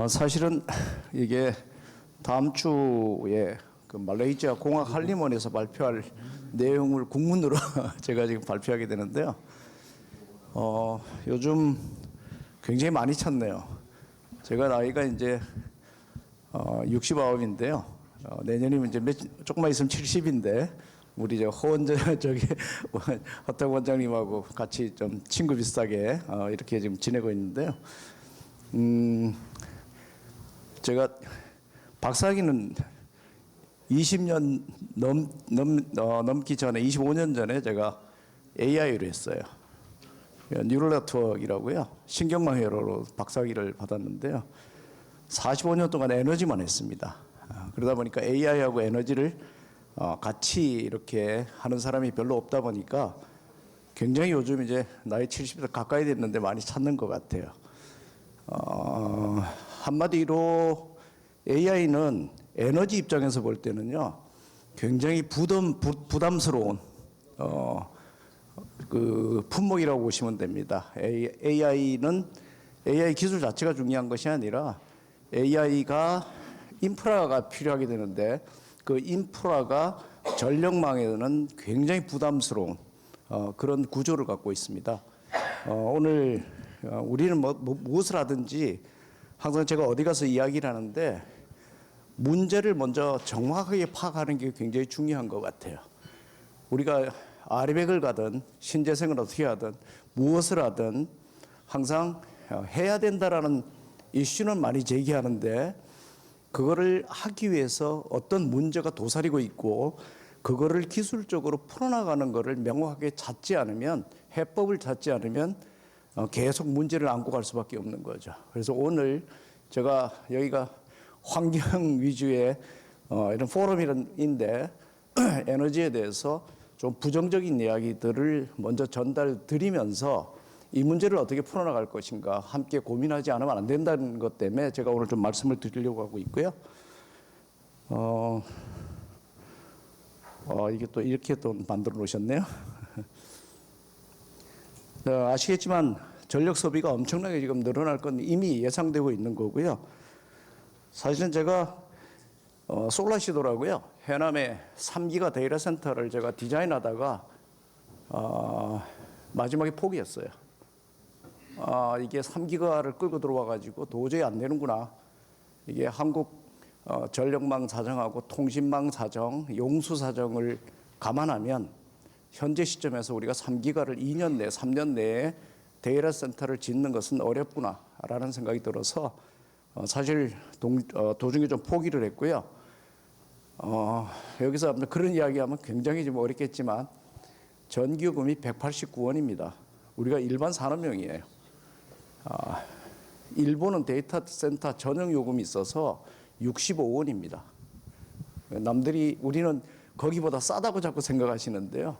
사실은 이게 다음 주에 그 말레이시아 공학 한림원에서 발표할 내용을 국문으로 제가 지금 발표하게 되는데요. 요즘 굉장히 많이 찾네요. 제가 나이가 이제 69인데요. 내년이면 이제 조금만 있으면 70인데 우리 허태г 원장님하고 같이 좀 친구 비슷하게 이렇게 지금 지내고 있는데요. 제가 박사학위는 20년 넘기 전에 25년 전에 제가 AI로 했어요. 뉴럴 네트워크이라고요. 신경망회로로 박사학위를 받았는데요. 45년 동안 에너지만 했습니다. 그러다 보니까 AI하고 에너지를 같이 이렇게 하는 사람이 별로 없다 보니까 굉장히 요즘 이제 나이 70세 가까이 됐는데 많이 찾는 것 같아요. 한마디로 AI는 에너지 입장에서 볼 때는요, 굉장히 부담스러운 그 품목이라고 보시면 됩니다. AI 기술 자체가 중요한 것이 아니라 AI가 인프라가 필요하게 되는데 그 인프라가 전력망에는 굉장히 부담스러운 그런 구조를 갖고 있습니다. 오늘 우리는 무엇을 하든지 항상 제가 어디 가서 이야기를 하는데 문제를 먼저 정확하게 파악하는 게 굉장히 중요한 것 같아요. 우리가 아리백을 가든 신재생을 어떻게 하든 무엇을 하든 항상 해야 된다라는 이슈는 많이 제기하는데 그거를 하기 위해서 어떤 문제가 도사리고 있고 그거를 기술적으로 풀어나가는 거를 명확하게 찾지 않으면, 해법을 찾지 않으면 계속 문제를 안고 갈 수밖에 없는 거죠. 그래서 오늘 제가 여기가 환경 위주의 이런 포럼인데 에너지에 대해서 좀 부정적인 이야기들을 먼저 전달 드리면서 이 문제를 어떻게 풀어나갈 것인가 함께 고민하지 않으면 안 된다는 것 때문에 제가 오늘 좀 말씀을 드리려고 하고 있고요. 이게 또 이렇게 또 만들어 놓으셨네요. 아시겠지만 전력 소비가 엄청나게 지금 늘어날 건 이미 예상되고 있는 거고요. 사실은 제가 솔라시도라고요. 해남에 3기가 데이터 센터를 제가 디자인하다가 마지막에 포기했어요. 이게 3기가를 끌고 들어와 가지고 도저히 안 되는구나. 이게 한국 전력망 사정하고 통신망 사정, 용수 사정을 감안하면 현재 시점에서 우리가 3기가를 2년 내, 3년 내에 데이터 센터를 짓는 것은 어렵구나라는 생각이 들어서 사실 도중에 좀 포기를 했고요. 여기서 그런 이야기하면 굉장히 좀 어렵겠지만 전기요금이 189원입니다. 우리가 일반 산업용이에요. 일본은 데이터 센터 전용 요금이 있어서 65원입니다. 우리는 거기보다 싸다고 자꾸 생각하시는데요.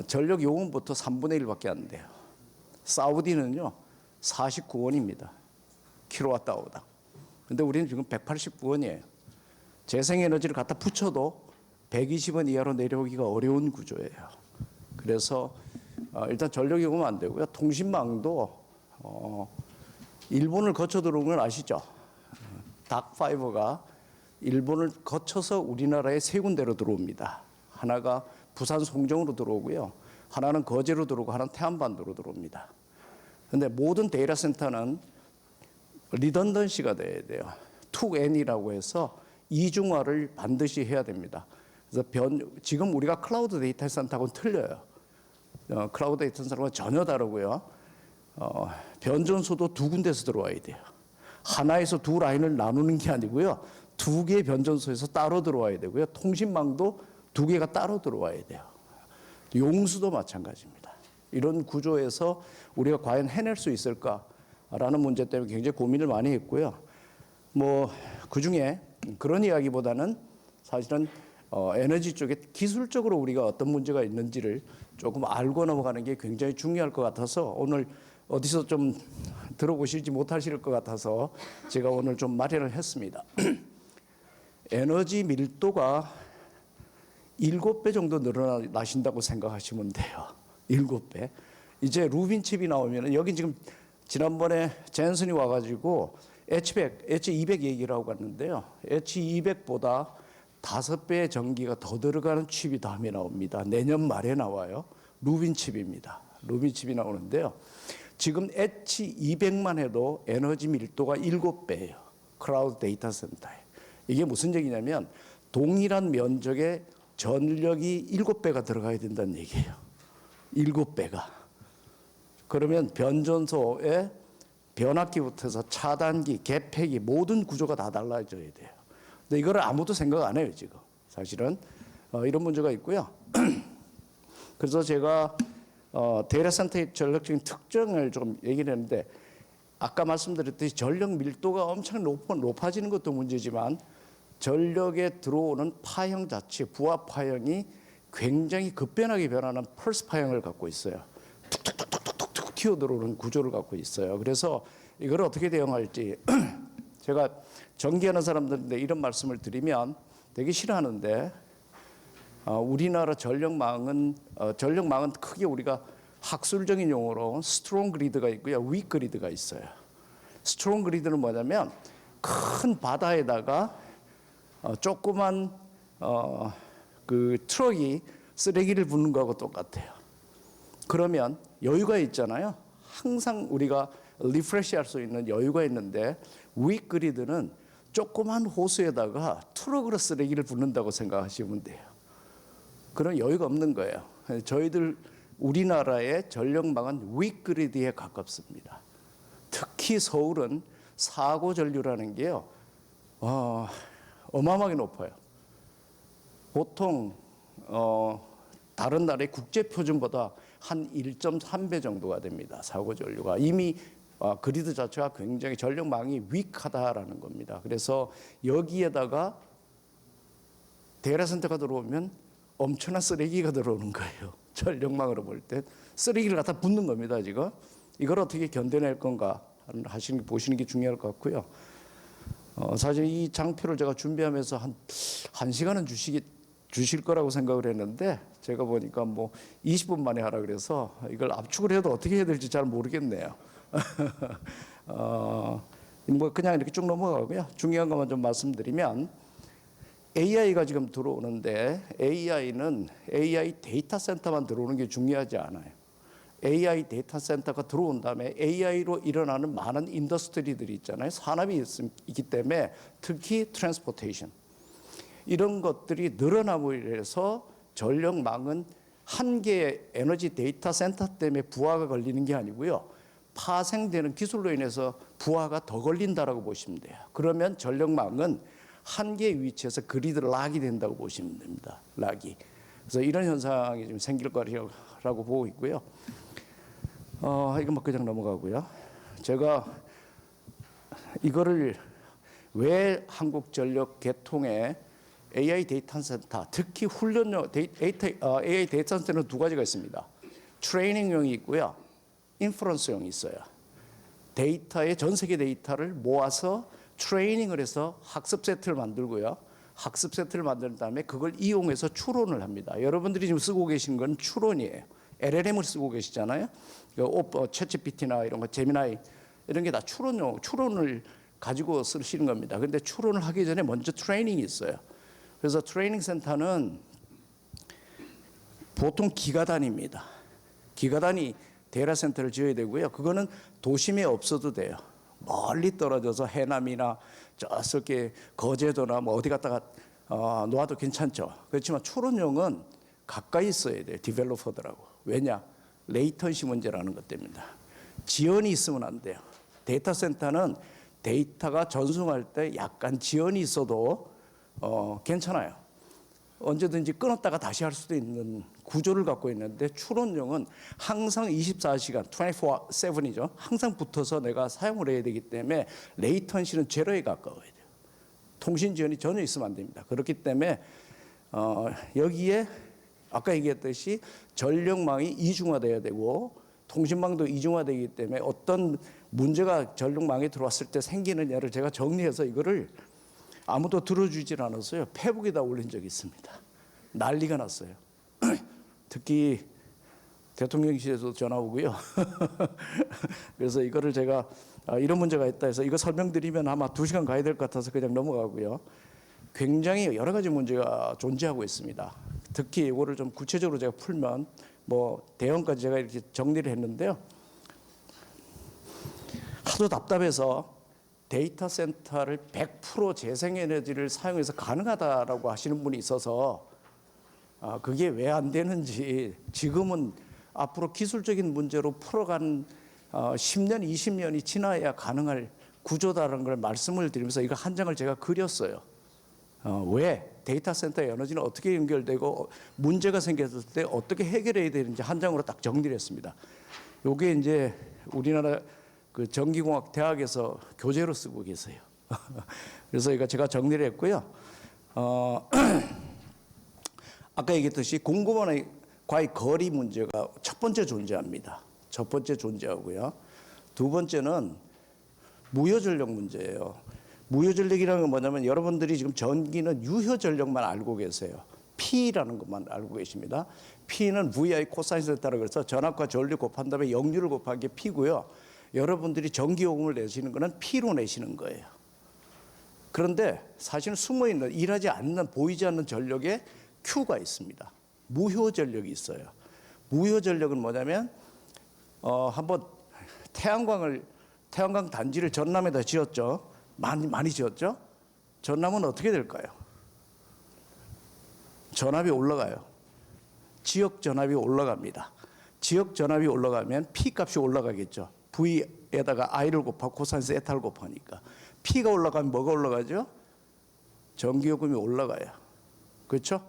전력 요금부터 3분의 1밖에 안 돼요. 사우디는요 49원입니다. 킬로와트아워당. 근데 우리는 지금 189원이에요. 재생에너지를 갖다 붙여도 120원 이하로 내려오기가 어려운 구조예요. 그래서 일단 전력 요금은 안 되고요. 통신망도 일본을 거쳐 들어온 건 아시죠? 닥파이버가 일본을 거쳐서 우리나라에 세 군데로 들어옵니다. 하나가 부산 송정으로 들어오고요. 하나는 거제로 들어오고 하나는 태안반도로 들어옵니다. 그런데 모든 데이터 센터는 리던던시가 돼야 돼요. 2N이라고 해서 이중화를 반드시 해야 됩니다. 그래서 지금 우리가 클라우드 데이터 센터하고는 틀려요. 클라우드 데이터 센터는 전혀 다르고요. 변전소도 두 군데서 들어와야 돼요. 하나에서 두 라인을 나누는 게 아니고요. 두 개의 변전소에서 따로 들어와야 되고요. 통신망도 두 개가 따로 들어와야 돼요. 용수도 마찬가지입니다. 이런 구조에서 우리가 과연 해낼 수 있을까라는 문제 때문에 굉장히 고민을 많이 했고요. 그중에 그런 이야기보다는 사실은 에너지 쪽에 기술적으로 우리가 어떤 문제가 있는지를 조금 알고 넘어가는 게 굉장히 중요할 것 같아서 오늘 어디서 좀 들어보실지 못하실 것 같아서 제가 오늘 좀 마련을 했습니다. 에너지 밀도가 7배 정도 늘어나신다고 생각하시면 돼요. 7배. 이제 루빈 칩이 나오면 여기 지금 지난번에 젠슨이 와가지고 H100, H200 얘기를 하고 갔는데요. H200보다 5배의 전기가 더 들어가는 칩이 다음에 나옵니다. 내년 말에 나와요. 루빈 칩입니다. 루빈 칩이 나오는데요. 지금 H200만 해도 에너지 밀도가 7배예요. 클라우드 데이터 센터에. 이게 무슨 얘기냐면 동일한 면적의 전력이 7배가 들어가야 된다는 얘기예요. 7배가. 그러면 변전소에 변압기부터 해서 차단기, 개폐기 모든 구조가 다 달라져야 돼요. 근데 이거를 아무도 생각 안 해요, 지금. 사실은 이런 문제가 있고요. 그래서 제가 데이터 센터의 전력적인 특징을 좀 얘기를 했는데 아까 말씀드렸듯이 전력 밀도가 엄청 높아지는 것도 문제지만 전력에 들어오는 파형 자체, 부하 파형이 굉장히 급변하게 변하는 펄스 파형을 갖고 있어요. 툭툭툭툭툭 튀어들어오는 구조를 갖고 있어요. 그래서 이걸 어떻게 대응할지 제가 전기하는 사람들인데 이런 말씀을 드리면 되게 싫어하는데 우리나라 전력망은 크게 우리가 학술적인 용어로 스트롱 그리드가 있고요, 윅 그리드가 있어요. 스트롱 그리드는 뭐냐면 큰 바다에다가 조그만 그 트럭이 쓰레기를 붓는 거하고 똑같아요. 그러면 여유가 있잖아요. 항상 우리가 리프레시할 수 있는 여유가 있는데 윅 그리드는 조그만 호수에다가 트럭으로 쓰레기를 붓는다고 생각하시면 돼요. 그런 여유가 없는 거예요. 저희들 우리나라의 전력망은 윅 그리드에 가깝습니다. 특히 서울은 사고 전류라는 게요, 어마어마하게 높아요. 보통 다른 나라의 국제 표준보다 한 1.3배 정도가 됩니다. 사고 전류가. 이미 그리드 자체가 굉장히 전력망이 위크하다라는 겁니다. 그래서 여기에다가 데이터 센터가 들어오면 엄청난 쓰레기가 들어오는 거예요. 전력망으로 볼 때 쓰레기를 갖다 붓는 겁니다. 지금 이걸 어떻게 견뎌낼 건가 보시는 게 중요할 것 같고요. 사실 이 장표를 제가 준비하면서 한 시간은 주실 거라고 생각을 했는데 제가 보니까 뭐 20분 만에 하라 그래서 이걸 압축을 해도 어떻게 해야 될지 잘 모르겠네요. 뭐 그냥 이렇게 쭉 넘어가고요. 중요한 것만 좀 말씀드리면 AI가 지금 들어오는데 AI는 AI 데이터 센터만 들어오는 게 중요하지 않아요. AI 데이터 센터가 들어온 다음에 AI로 일어나는 많은 인더스트리들이 있잖아요. 산업이 있기 때문에 특히 트랜스포테이션 이런 것들이 늘어남으로 해서 전력망은 한 개의 에너지 데이터 센터 때문에 부하가 걸리는 게 아니고요. 파생되는 기술로 인해서 부하가 더 걸린다라고 보시면 돼요. 그러면 전력망은 한 개의 위치에서 그리드 락이 된다고 보시면 됩니다. 락이. 그래서 이런 현상이 좀 생길 거라고 보고 있고요. 이건 뭐 그냥 넘어가고요. 제가 이거를 왜 한국전력 개통에 AI 데이터 센터, 특히 훈련용 AI 데이터 센터는 두 가지가 있습니다. 트레이닝용이 있고요, 인퍼런스용이 있어요. 데이터의 전 세계 데이터를 모아서 트레이닝을 해서 학습 세트를 만들고요. 학습 세트를 만든 다음에 그걸 이용해서 추론을 합니다. 여러분들이 지금 쓰고 계신 건 추론이에요. LLM을 쓰고 계시잖아요. 챗GPT나 이런 거, 제미나이 이런 게 다 추론을 가지고 쓰시는 겁니다. 그런데 추론을 하기 전에 먼저 트레이닝이 있어요. 그래서 트레이닝 센터는 보통 기가단위입니다. 기가단위 데이터 센터를 지어야 되고요. 그거는 도심에 없어도 돼요. 멀리 떨어져서 해남이나 저렇게 거제도나 뭐 어디 갔다가 놓아도 괜찮죠. 그렇지만 추론용은 가까이 있어야 돼요. 디벨로퍼들하고. 왜냐? 레이턴시 문제라는 것 때문입니다. 지연이 있으면 안 돼요. 데이터 센터는 데이터가 전송할 때 약간 지연이 있어도 괜찮아요. 언제든지 끊었다가 다시 할 수도 있는 구조를 갖고 있는데 추론용은 항상 24시간 24/7이죠. 항상 붙어서 내가 사용을 해야 되기 때문에 레이턴시는 제로에 가까워야 돼요. 통신 지연이 전혀 있으면 안 됩니다. 그렇기 때문에 여기에 아까 얘기했듯이 전력망이 이중화돼야 되고 통신망도 이중화되기 때문에 어떤 문제가 전력망에 들어왔을 때 생기는 예를 제가 정리해서 이거를 아무도 들어주질 않았어요. 페북에다 올린 적이 있습니다. 난리가 났어요. 특히 대통령실에서 전화 오고요. 그래서 이거를 제가 이런 문제가 있다 해서 이거 설명드리면 아마 2시간 가야 될 것 같아서 그냥 넘어가고요. 굉장히 여러 가지 문제가 존재하고 있습니다. 특히 이거를 좀 구체적으로 제가 풀면 뭐 대형까지 제가 이렇게 정리를 했는데요. 하도 답답해서 데이터 센터를 100% 재생에너지를 사용해서 가능하다라고 하시는 분이 있어서 그게 왜 안 되는지 지금은 앞으로 기술적인 문제로 풀어간 10년, 20년이 지나야 가능할 구조다라는 걸 말씀을 드리면서 이거 한 장을 제가 그렸어요. 왜 데이터 센터의 에너지는 어떻게 연결되고 문제가 생겼을 때 어떻게 해결해야 되는지 한 장으로 딱 정리를 했습니다. 이게 이제 우리나라 그 전기공학 대학에서 교재로 쓰고 계세요. 그래서 이거 제가 정리를 했고요. 아까 얘기했듯이 공급원과의 거리 문제가 첫 번째 존재합니다. 첫 번째 존재하고요. 두 번째는 무효전력 문제예요. 무효전력이라는 건 뭐냐면 여러분들이 지금 전기는 유효전력만 알고 계세요. P라는 것만 알고 계십니다. P는 VI 코사인 세타라고 해서 전압과 전류 곱한 다음에 역류를 곱한 게 P고요. 여러분들이 전기요금을 내시는 거는 P로 내시는 거예요. 그런데 사실은 숨어있는 일하지 않는 보이지 않는 전력에 Q가 있습니다. 무효전력이 있어요. 무효전력은 뭐냐면 한번 태양광 단지를 전남에다 지었죠. 많이 지었죠. 전남은 어떻게 될까요? 전압이 올라가요. 지역 전압이 올라갑니다. 지역 전압이 올라가면 P 값이 올라가겠죠. V에다가 I를 곱하고 코사인스 에타를 곱하니까 P가 올라가면 뭐가 올라가죠? 전기요금이 올라가요. 그렇죠?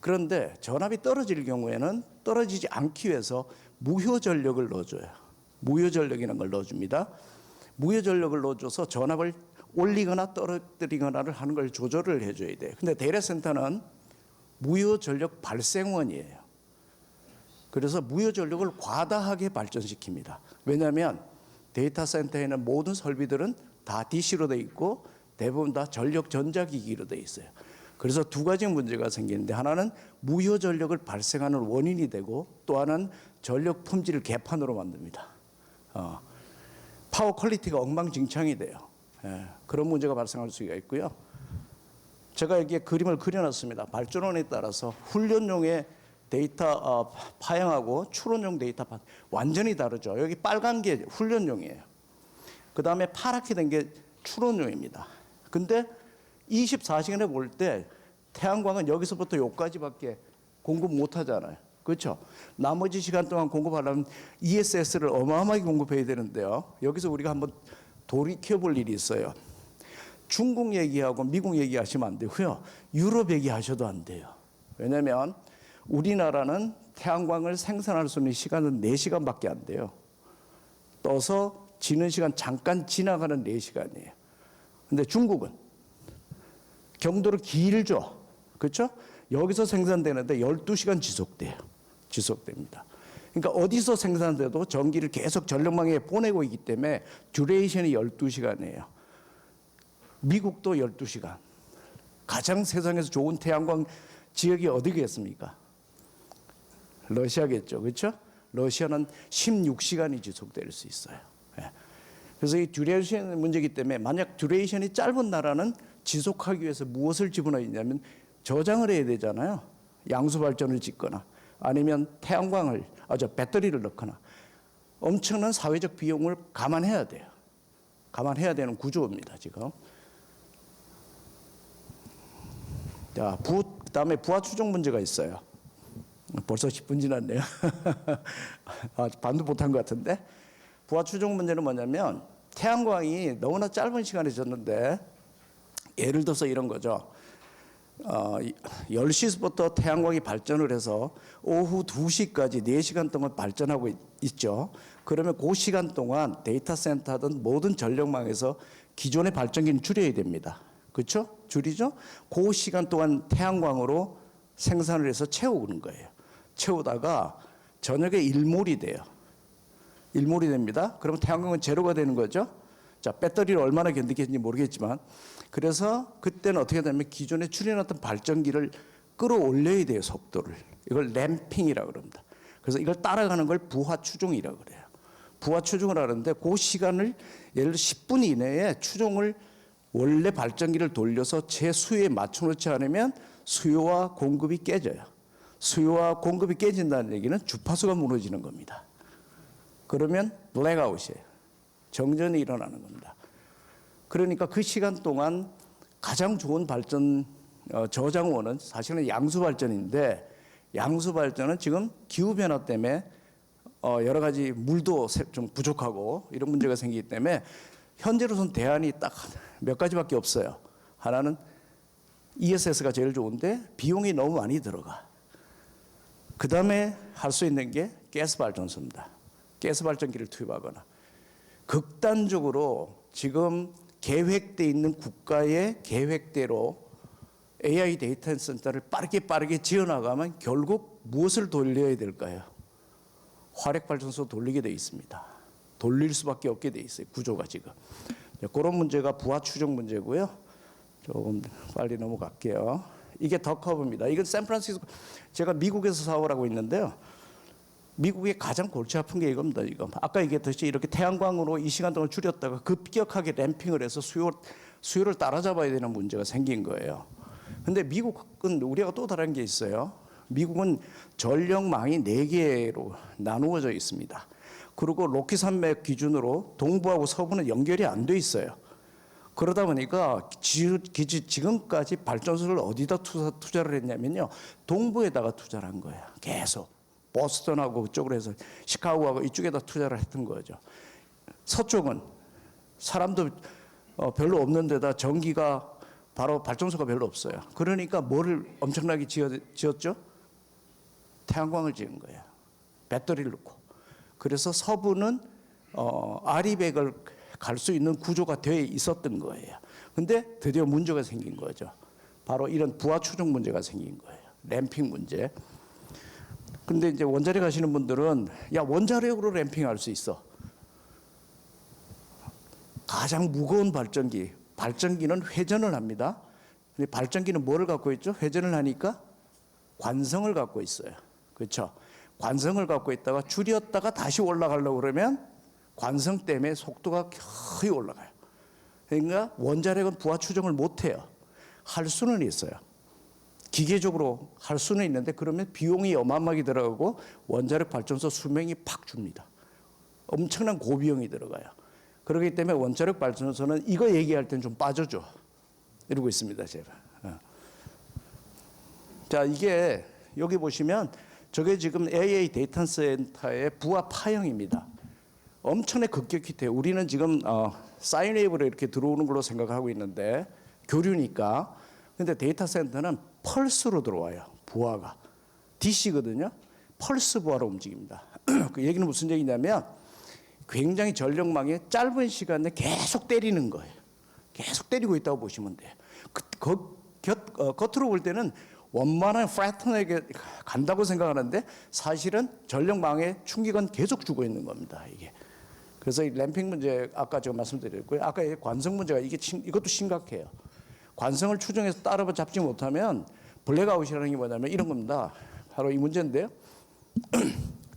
그런데 전압이 떨어질 경우에는 떨어지지 않기 위해서 무효전력을 넣어줘요. 무효전력이라는 걸 넣어줍니다. 무효전력을 넣어줘서 전압을 올리거나 떨어뜨리거나를 하는 걸 조절을 해줘야 돼요. 근데 데이터센터는 무효전력 발생원이에요. 그래서 무효전력을 과다하게 발전시킵니다. 왜냐하면 데이터센터에는 모든 설비들은 다 DC로 돼 있고 대부분 다 전력 전자기기로 돼 있어요. 그래서 두 가지 문제가 생기는데 하나는 무효전력을 발생하는 원인이 되고 또 하나는 전력 품질을 개판으로 만듭니다. 파워 퀄리티가 엉망진창이 돼요. 그런 문제가 발생할 수가 있고요. 제가 여기에 그림을 그려놨습니다. 발전원에 따라서 훈련용의 데이터 파형하고 추론용 데이터 파형 완전히 다르죠. 여기 빨간 게 훈련용이에요. 그 다음에 파랗게 된 게 추론용입니다. 근데 24시간에 볼 때 태양광은 여기서부터 여기까지밖에 공급 못 하잖아요. 그렇죠? 나머지 시간 동안 공급하려면 ESS를 어마어마하게 공급해야 되는데요. 여기서 우리가 한번 돌이켜볼 일이 있어요. 중국 얘기하고 미국 얘기하시면 안 되고요. 유럽 얘기하셔도 안 돼요. 왜냐하면 우리나라는 태양광을 생산할 수 있는 시간은 4시간밖에 안 돼요. 떠서 지는 시간 잠깐 지나가는 4시간이에요. 근데 중국은 경도를 길죠. 그렇죠? 여기서 생산되는데 12시간 지속됩니다. 그러니까 어디서 생산돼도 전기를 계속 전력망에 보내고 있기 때문에 듀레이션이 12시간이에요. 미국도 12시간. 가장 세상에서 좋은 태양광 지역이 어디겠습니까? 러시아겠죠. 그렇죠? 러시아는 16시간이 지속될 수 있어요. 그래서 이 듀레이션 문제이기 때문에 만약 듀레이션이 짧은 나라는 지속하기 위해서 무엇을 집어넣어야 되냐면 저장을 해야 되잖아요. 양수 발전을 짓거나 아니면 태양광을 배터리를 넣거나 엄청난 사회적 비용을 감안해야 돼요. 감안해야 되는 구조입니다, 지금. 자, 그다음에 부하 추종 문제가 있어요. 벌써 10분 지났네요. 반도 못한 것 같은데. 부하 추종 문제는 뭐냐면 태양광이 너무나 짧은 시간에 졌는데 예를 들어서 이런 거죠. 10시부터 태양광이 발전을 해서 오후 2시까지 4시간 동안 발전하고 있죠. 그러면 그 시간 동안 데이터 센터든 모든 전력망에서 기존의 발전기는 줄여야 됩니다. 그렇죠? 줄이죠? 그 시간 동안 태양광으로 생산을 해서 채우는 거예요. 채우다가 저녁에 일몰이 돼요. 일몰이 됩니다. 그러면 태양광은 제로가 되는 거죠. 자, 배터리를 얼마나 견디겠는지 모르겠지만 그래서 그때는 어떻게 되냐면 기존에 줄여놨던 발전기를 끌어올려야 돼요, 속도를. 이걸 램핑이라고 그럽니다. 그래서 이걸 따라가는 걸 부하 추종이라고 그래요. 부하 추정을 하는데 그 시간을 예를 들어 10분 이내에 추정을 원래 발전기를 돌려서 제 수요에 맞춰놓지 않으면 수요와 공급이 깨져요. 수요와 공급이 깨진다는 얘기는 주파수가 무너지는 겁니다. 그러면 블랙아웃이에요. 정전이 일어나는 겁니다. 그러니까 그 시간 동안 가장 좋은 발전 저장원은 사실은 양수발전인데, 양수발전은 지금 기후변화 때문에 여러 가지 물도 좀 부족하고 이런 문제가 생기기 때문에 현재로선 대안이 딱 몇 가지밖에 없어요. 하나는 ESS가 제일 좋은데 비용이 너무 많이 들어가. 그 다음에 할 수 있는 게 가스발전소입니다. 가스발전기를 투입하거나. 극단적으로 지금 계획되어 있는 국가의 계획대로 AI 데이터 센터를 빠르게 지어나가면 결국 무엇을 돌려야 될까요? 화력발전소 돌리게 돼 있습니다. 돌릴 수밖에 없게 돼 있어요. 구조가 지금. 그런 문제가 부하 추정 문제고요. 조금 빨리 넘어갈게요. 이게 더 커브입니다. 이건 샌프란시스코, 제가 미국에서 사업을 하고 있는데요. 미국의 가장 골치 아픈 게 이겁니다. 이거. 아까 얘기했듯이 이렇게 태양광으로 이 시간 동안 줄였다가 급격하게 램핑을 해서 수요를 따라잡아야 되는 문제가 생긴 거예요. 근데 미국은 우리가 또 다른 게 있어요. 미국은 전력망이 4개로 나누어져 있습니다. 그리고 로키 산맥 기준으로 동부하고 서부는 연결이 안 돼 있어요. 그러다 보니까 지금까지 발전소를 어디다 투자를 했냐면요. 동부에다가 투자를 한 거예요. 계속. 보스턴하고 그쪽으로 해서 시카고하고 이쪽에다 투자를 했던 거죠. 서쪽은 사람도 별로 없는 데다 전기가 바로 발전소가 별로 없어요. 그러니까 뭐를 엄청나게 지었죠? 태양광을 지은 거예요. 배터리를 넣고. 그래서 서부는 아리백을 갈 수 있는 구조가 되어 있었던 거예요. 근데 드디어 문제가 생긴 거죠. 바로 이런 부하 추정 문제가 생긴 거예요. 램핑 문제. 근데 이제 원자력 하시는 분들은 야, 원자력으로 램핑할 수 있어. 가장 무거운 발전기는 회전을 합니다. 근데 발전기는 뭐를 갖고 있죠? 회전을 하니까 관성을 갖고 있어요. 그렇죠? 관성을 갖고 있다가 줄였다가 다시 올라가려고 그러면 관성 때문에 속도가 거의 올라가요. 그러니까 원자력은 부하 추정을 못 해요. 할 수는 있어요. 기계적으로 할 수는 있는데 그러면 비용이 어마어마하게 들어가고 원자력 발전소 수명이 팍 줍니다. 엄청난 고비용이 들어가요. 그렇기 때문에 원자력 발전소는 이거 얘기할 때는 좀 빠져줘. 이러고 있습니다, 제가. 자, 이게 여기 보시면 저게 지금 AI 데이터 센터의 부하 파형입니다. 엄청나게 급격히 돼요. 우리는 지금 사인웨이브로 이렇게 들어오는 걸로 생각하고 있는데 교류니까. 근데 데이터 센터는 펄스로 들어와요. 부하가. DC거든요. 펄스 부하로 움직입니다. 그 얘기는 무슨 얘기냐면 굉장히 전력망에 짧은 시간에 계속 때리는 거예요. 계속 때리고 있다고 보시면 돼요. 겉으로 볼 때는 원만한 플래턴에게 간다고 생각하는데 사실은 전력망에 충격은 계속 주고 있는 겁니다. 이게. 그래서 이 램핑 문제 아까 제가 말씀드렸고요. 아까 관성 문제가 이것도 심각해요. 관성을 추정해서 따라잡지 못하면 블랙아웃이라는 게 뭐냐면 이런 겁니다. 바로 이 문제인데요.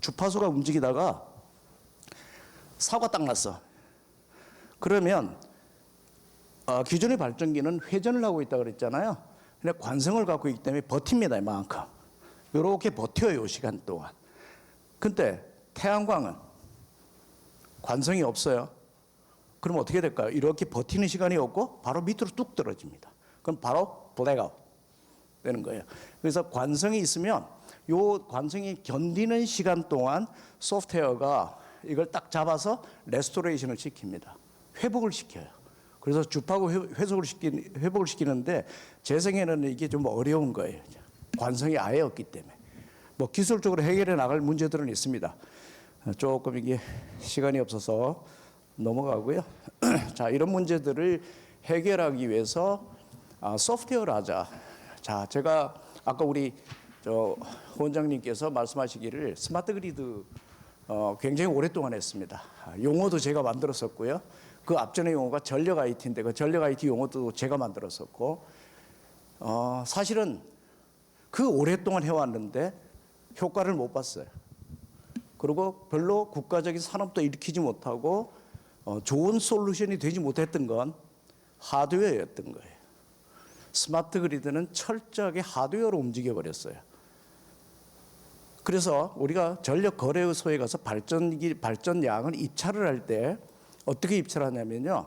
주파수가 움직이다가 사고가 딱 났어. 그러면 기존의 발전기는 회전을 하고 있다고 그랬잖아요. 근데 관성을 갖고 있기 때문에 버팁니다. 이만큼. 이렇게 버텨요. 시간 동안. 근데 태양광은 관성이 없어요. 그럼 어떻게 될까요? 이렇게 버티는 시간이 없고 바로 밑으로 뚝 떨어집니다. 그럼 바로 블랙아웃 되는 거예요. 그래서 관성이 있으면 요 관성이 견디는 시간 동안 소프트웨어가 이걸 딱 잡아서 레스토레이션을 시킵니다. 회복을 시켜요. 그래서 주파구 회복을 시키는데 제 생에는 이게 좀 어려운 거예요. 관성이 아예 없기 때문에. 뭐 기술적으로 해결해 나갈 문제들은 있습니다. 조금 이게 시간이 없어서 넘어가고요. 자, 이런 문제들을 해결하기 위해서 소프트웨어를 하자. 자, 제가 아까 우리 원장님께서 말씀하시기를 스마트 그리드 굉장히 오랫동안 했습니다. 용어도 제가 만들었었고요. 그 앞전의 용어가 전력 IT인데 그 전력 IT 용어도 제가 만들었었고 사실은 그 오랫동안 해왔는데 효과를 못 봤어요. 그리고 별로 국가적인 산업도 일으키지 못하고 좋은 솔루션이 되지 못했던 건 하드웨어였던 거예요. 스마트 그리드는 철저하게 하드웨어로 움직여 버렸어요. 그래서 우리가 전력 거래소에 가서 발전량을 입찰을 할 때 어떻게 입찰하냐면요.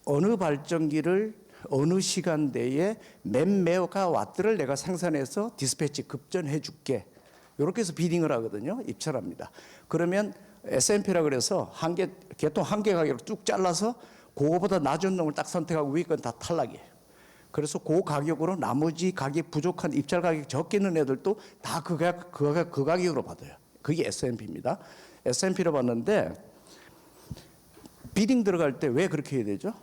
어느 발전기를 어느 시간대에 몇 메가와트를 내가 생산해서 디스패치 급전해 줄게. 이렇게 해서 비딩을 하거든요. 입찰합니다. 그러면 S&P라 그래서 개통 한계 가격을 쭉 잘라서 그거보다 낮은 놈을 딱 선택하고 위에 건 다 탈락이에요. 그래서 그 가격으로 나머지 가격 부족한 입찰 가격 적게 있는 애들도 다 그 가격으로 받아요. 그게 S&P입니다. S&P로 봤는데 비딩 들어갈 때 왜 그렇게 해야 되죠?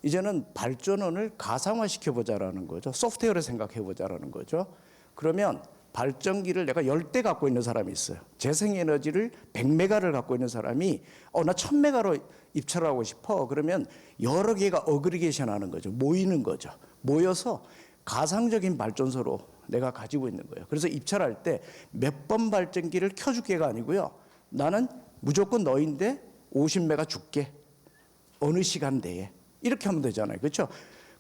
이제는 발전원을 가상화시켜 보자라는 거죠. 소프트웨어를 생각해 보자라는 거죠. 그러면 발전기를 내가 10대 갖고 있는 사람이 있어요. 재생에너지를 100메가를 갖고 있는 사람이 나 1000메가로 입찰하고 싶어. 그러면 여러 개가 어그리게이션 하는 거죠. 모이는 거죠. 모여서 가상적인 발전소로 내가 가지고 있는 거예요. 그래서 입찰할 때 몇 번 발전기를 켜줄게가 아니고요. 나는 무조건 너인데 50메가 줄게. 어느 시간대에. 이렇게 하면 되잖아요. 그렇죠?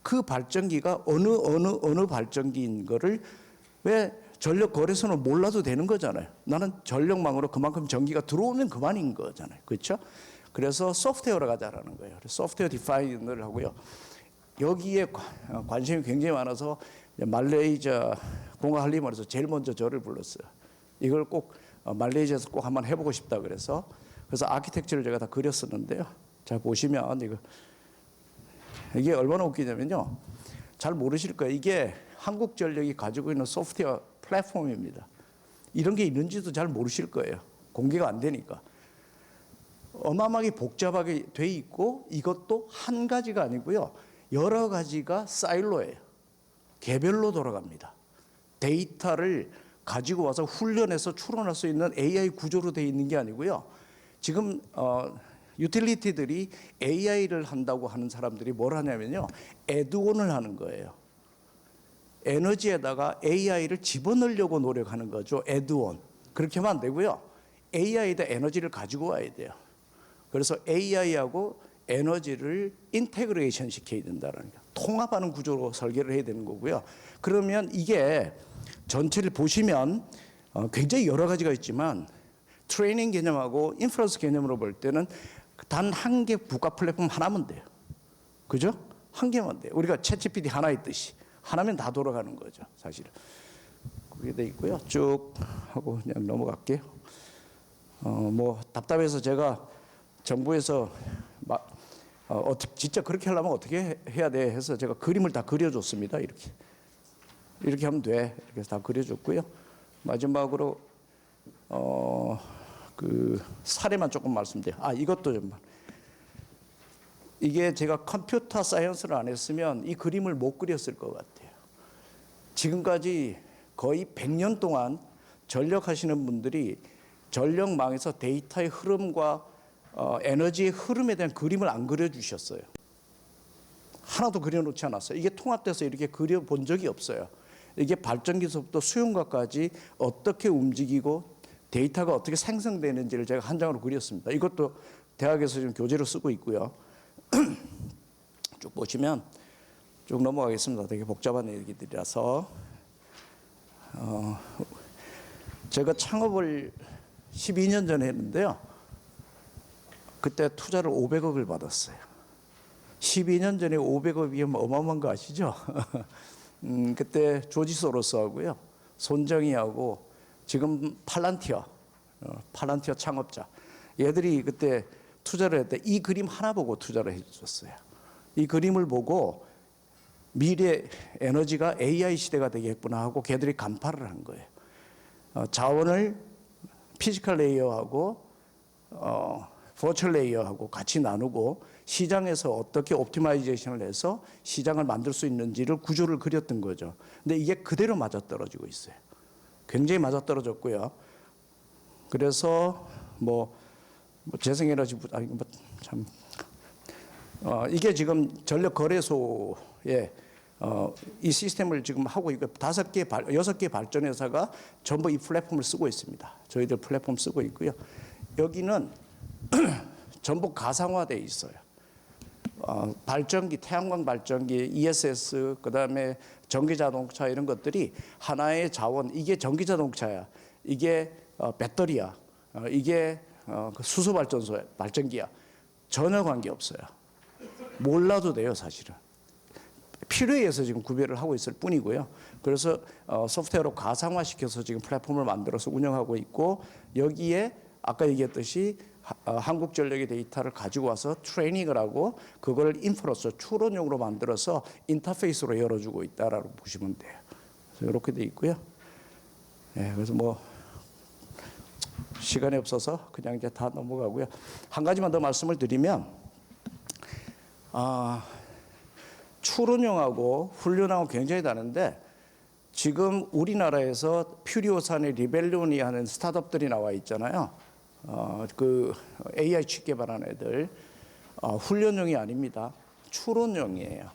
그 발전기가 어느 발전기인 거를 왜 전력 거래소는 몰라도 되는 거잖아요. 나는 전력망으로 그만큼 전기가 들어오면 그만인 거잖아요. 그렇죠? 그래서 소프트웨어로 가자라는 거예요. 소프트웨어 디파인을 하고요. 여기에 관심이 굉장히 많아서 말레이시아 공화할리만에서 제일 먼저 저를 불렀어요. 이걸 꼭 말레이시아에서 꼭 한번 해보고 싶다 그래서 아키텍처를 제가 다 그렸었는데요. 자 보시면 이게 얼마나 웃기냐면요. 잘 모르실 거예요. 이게 한국전력이 가지고 있는 소프트웨어 플랫폼입니다. 이런 게 있는지도 잘 모르실 거예요. 공개가 안 되니까. 어마어마하게 복잡하게 돼 있고 이것도 한 가지가 아니고요. 여러 가지가 사일로예요. 개별로 돌아갑니다. 데이터를 가지고 와서 훈련해서 추론할 수 있는 AI 구조로 돼 있는 게 아니고요. 지금 유틸리티들이 AI를 한다고 하는 사람들이 뭘 하냐면요. 애드온을 하는 거예요. 에너지에다가 AI를 집어넣으려고 노력하는 거죠. 애드온. 그렇게 하면 안 되고요. AI에다 에너지를 가지고 와야 돼요. 그래서 AI하고 에너지를 인테그레이션 시켜야 된다는 거예요. 통합하는 구조로 설계를 해야 되는 거고요. 그러면 이게 전체를 보시면 굉장히 여러 가지가 있지만 트레이닝 개념하고 인프런스 개념으로 볼 때는 단 한 개 국가 플랫폼 하나면 돼요. 그죠? 한 개만 돼요. 우리가 챗GPT 하나 있듯이 하나면 다 돌아가는 거죠. 사실은. 그게 돼 있고요. 쭉 하고 그냥 넘어갈게요. 뭐 답답해서 제가 정부에서 진짜 그렇게 하려면 어떻게 해야 돼 해서 제가 그림을 다 그려줬습니다. 이렇게 하면 돼. 이렇게 다 그려줬고요. 마지막으로 그 사례만 조금 말씀드려요. 이것도 좀. 이게 제가 컴퓨터 사이언스를 안 했으면 이 그림을 못 그렸을 것 같아요. 지금까지 거의 100년 동안 전력하시는 분들이 전력망에서 데이터의 흐름과 에너지의 흐름에 대한 그림을 안 그려주셨어요. 하나도 그려놓지 않았어요. 이게 통합돼서 이렇게 그려본 적이 없어요. 이게 발전기서부터 수용과까지 어떻게 움직이고 데이터가 어떻게 생성되는지를 제가 한 장으로 그렸습니다. 이것도 대학에서 지금 교재로 쓰고 있고요. 쭉 보시면 쭉 넘어가겠습니다. 되게 복잡한 얘기들이라서 제가 창업을 12년 전에 했는데요. 그때 투자를 500억을 받았어요. 12년 전에 500억이면 어마어마한 거 아시죠? 그때 조지 소로스하고요. 손정희하고 지금 팔란티어 창업자. 얘들이 그때 투자를 했대. 이 그림 하나 보고 투자를 해줬어요. 이 그림을 보고 미래 에너지가 AI 시대가 되겠구나 하고 걔들이 간파를 한 거예요. 자원을 피지컬 레이어하고 버추얼 레이어하고 같이 나누고 시장에서 어떻게 옵티마이제이션을 해서 시장을 만들 수 있는지를 구조를 그렸던 거죠. 근데 이게 그대로 맞아떨어지고 있어요. 굉장히 맞아떨어졌고요. 그래서 재생에너지 이게 지금 전력 거래소의 이 시스템을 지금 하고 있고 5개, 6개 발전 회사가 전부 이 플랫폼을 쓰고 있습니다. 저희들 플랫폼 쓰고 있고요. 여기는 전부 가상화되어 있어요. 발전기, 태양광 발전기, ESS, 그다음에 전기자동차 이런 것들이 하나의 자원. 이게 전기자동차야. 이게 배터리야. 이게 수소발전소야. 발전기야. 전혀 관계 없어요. 몰라도 돼요, 사실은. 필요에 의해서 지금 구별을 하고 있을 뿐이고요. 그래서 소프트웨어로 가상화시켜서 지금 플랫폼을 만들어서 운영하고 있고 여기에 아까 얘기했듯이 한국전력의 데이터를 가지고 와서 트레이닝을 하고 그걸 인프로서 추론용으로 만들어서 인터페이스로 열어주고 있다라고 보시면 돼요. 그래서 이렇게 돼 있고요. 예, 그래서 뭐 시간이 없어서 그냥 이제 다 넘어가고요. 한 가지만 더 말씀을 드리면 추론용하고 훈련하고 굉장히 다른데 지금 우리나라에서 퓨리오산의 리벨론이 하는 스타트업들이 나와 있잖아요. 그 AI 칩 개발하는 애들 훈련용이 아닙니다. 추론용이에요.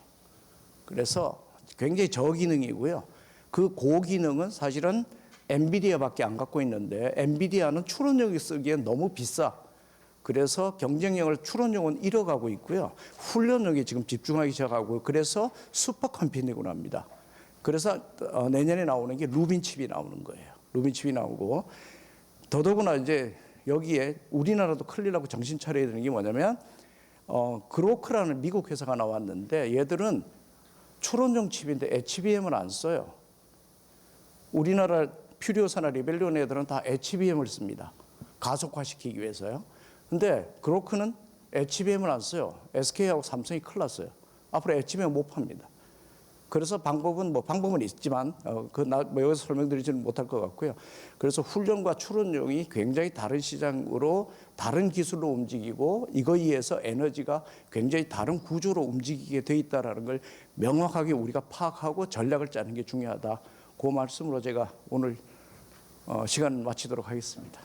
그래서 굉장히 저기능이고요. 그 고기능은 사실은 엔비디아밖에 안 갖고 있는데 엔비디아는 추론용이 쓰기엔 너무 비싸. 그래서 경쟁력을 추론용은 잃어가고 있고요. 훈련용에 지금 집중하기 시작하고 그래서 슈퍼컴퓨팅으로 합니다. 그래서 내년에 나오는 게 루빈 칩이 나오는 거예요. 루빈 칩이 나오고 더더구나 이제 여기에 우리나라도 큰일 나고 정신 차려야 되는 게 뭐냐면 그로크라는 미국 회사가 나왔는데 얘들은 추론용 칩인데 HBM을 안 써요. 우리나라 퓨리오사나 리벨리온 애들은 다 HBM을 씁니다. 가속화시키기 위해서요. 근데 그로크는 HBM을 안 써요. SK하고 삼성이 큰일 났어요. 앞으로 HBM 못 팝니다. 그래서 방법은 있지만 여기서 설명드리지는 못할 것 같고요. 그래서 훈련과 추론용이 굉장히 다른 시장으로 다른 기술로 움직이고 이거에 의해서 에너지가 굉장히 다른 구조로 움직이게 돼 있다는 걸 명확하게 우리가 파악하고 전략을 짜는 게 중요하다. 그 말씀으로 제가 오늘 시간 마치도록 하겠습니다.